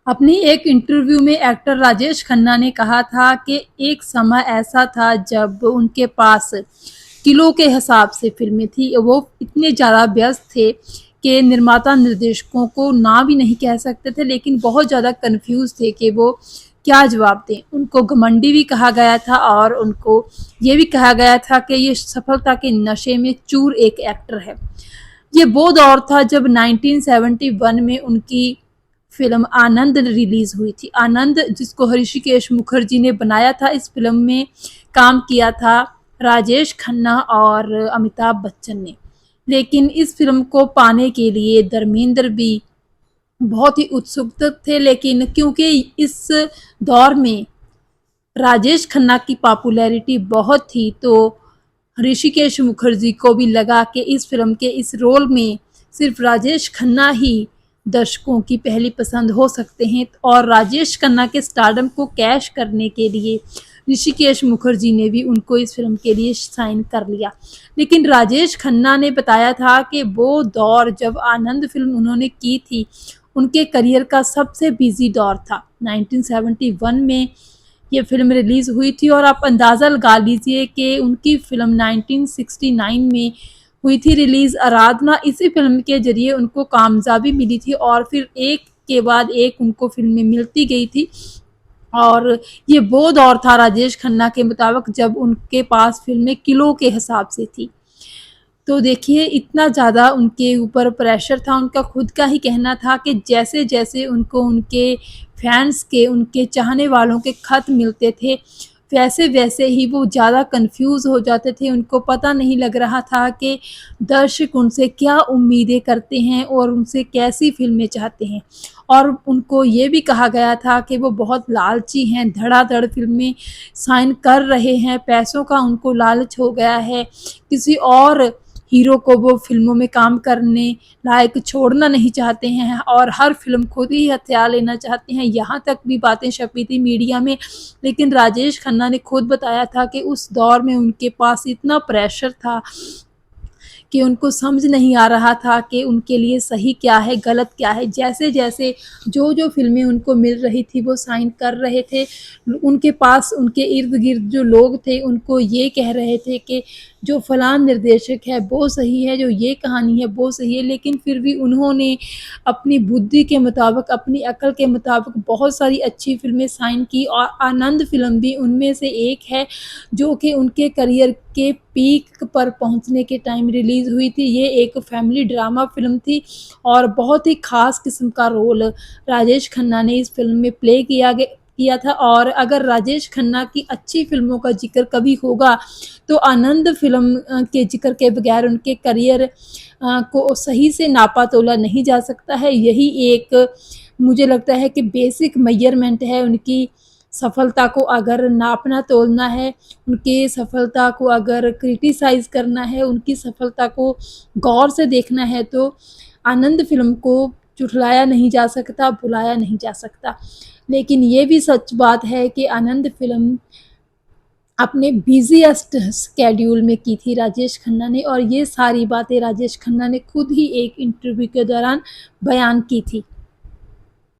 अपनी एक इंटरव्यू में एक्टर राजेश खन्ना ने कहा था कि एक समय ऐसा था जब उनके पास किलो के हिसाब से फिल्में थी। वो इतने ज़्यादा व्यस्त थे कि निर्माता निर्देशकों को ना भी नहीं कह सकते थे, लेकिन बहुत ज़्यादा कन्फ्यूज़ थे कि वो क्या जवाब दें। उनको घमंडी भी कहा गया था और उनको ये भी कहा गया था कि ये सफलता के नशे में चूर एक एक्टर है। ये वो दौर था जब 1971 में उनकी फ़िल्म आनंद रिलीज़ हुई थी। आनंद, जिसको ऋषिकेश मुखर्जी ने बनाया था, इस फ़िल्म में काम किया था राजेश खन्ना और अमिताभ बच्चन ने। लेकिन इस फ़िल्म को पाने के लिए धर्मेंद्र भी बहुत ही उत्सुक थे, लेकिन क्योंकि इस दौर में राजेश खन्ना की पॉपुलैरिटी बहुत थी, तो ऋषिकेश मुखर्जी को भी लगा कि इस फ़िल्म के इस रोल में सिर्फ राजेश खन्ना ही दर्शकों की पहली पसंद हो सकते हैं, और राजेश खन्ना के स्टारडम को कैश करने के लिए ऋषिकेश मुखर्जी ने भी उनको इस फ़िल्म के लिए साइन कर लिया। लेकिन राजेश खन्ना ने बताया था कि वो दौर जब आनंद फ़िल्म उन्होंने की थी, उनके करियर का सबसे बिज़ी दौर था। 1971 में ये फ़िल्म रिलीज़ हुई थी और आप अंदाज़ा लगा लीजिए कि उनकी फ़िल्म 1969 में हुई थी रिलीज़। आराधना, इसी फ़िल्म के ज़रिए उनको कामयाबी मिली थी और फिर एक के बाद एक उनको फ़िल्में मिलती गई थी। और ये वो दौर था राजेश खन्ना के मुताबिक जब उनके पास फ़िल्में किलो के हिसाब से थी। तो देखिए, इतना ज़्यादा उनके ऊपर प्रेशर था, उनका खुद का ही कहना था कि जैसे-जैसे उनको उनके फैन्स के, उनके चाहने वालों के खत मिलते थे, वैसे-वैसे ही वो ज़्यादा कन्फ्यूज़ हो जाते थे। उनको पता नहीं लग रहा था कि दर्शक उनसे क्या उम्मीदें करते हैं और उनसे कैसी फ़िल्में चाहते हैं। और उनको ये भी कहा गया था कि वो बहुत लालची हैं, धड़ाधड़ फ़िल्में साइन कर रहे हैं, पैसों का उनको लालच हो गया है, किसी और हीरो को वो फ़िल्मों में काम करने लायक छोड़ना नहीं चाहते हैं और हर फ़िल्म खुद ही हथिया लेना चाहते हैं। यहाँ तक भी बातें छपी थी मीडिया में। लेकिन राजेश खन्ना ने खुद बताया था कि उस दौर में उनके पास इतना प्रेशर था कि उनको समझ नहीं आ रहा था कि उनके लिए सही क्या है, गलत क्या है। जैसे-जैसे जो-जो फ़िल्में उनको मिल रही थी, वो साइन कर रहे थे। उनके पास, उनके इर्द-गिर्द जो लोग थे, उनको ये कह रहे थे कि जो फलाँ निर्देशक है, वो सही है, जो ये कहानी है, वो सही है। लेकिन फिर भी उन्होंने अपनी बुद्धि के मुताबिक, अपनी अक्ल के मुताबिक बहुत सारी अच्छी फ़िल्में साइन की और आनंद फ़िल्म भी उनमें से एक है, जो कि उनके करियर के पीक पर पहुंचने के टाइम रिलीज़ हुई थी। ये एक फैमिली ड्रामा फ़िल्म थी और बहुत ही ख़ास किस्म का रोल राजेश खन्ना ने इस फ़िल्म में प्ले किया था। और अगर राजेश खन्ना की अच्छी फ़िल्मों का ज़िक्र कभी होगा, तो आनंद फ़िल्म के ज़िक्र के बगैर उनके करियर को सही से नापा-तोला नहीं जा सकता है। यही एक, मुझे लगता है कि बेसिक मेज़रमेंट है उनकी सफलता को अगर नापना-तोलना है, उनकी सफलता को अगर क्रिटिसाइज़ करना है, उनकी सफलता को गौर से देखना है, तो आनंद फ़िल्म को झुठलाया नहीं जा सकता, भुलाया नहीं जा सकता। लेकिन ये भी सच बात है कि आनंद फ़िल्म अपने बिज़ीएस्ट शेड्यूल में की थी राजेश खन्ना ने, और ये सारी बातें राजेश खन्ना ने खुद ही एक इंटरव्यू के दौरान बयान की थी।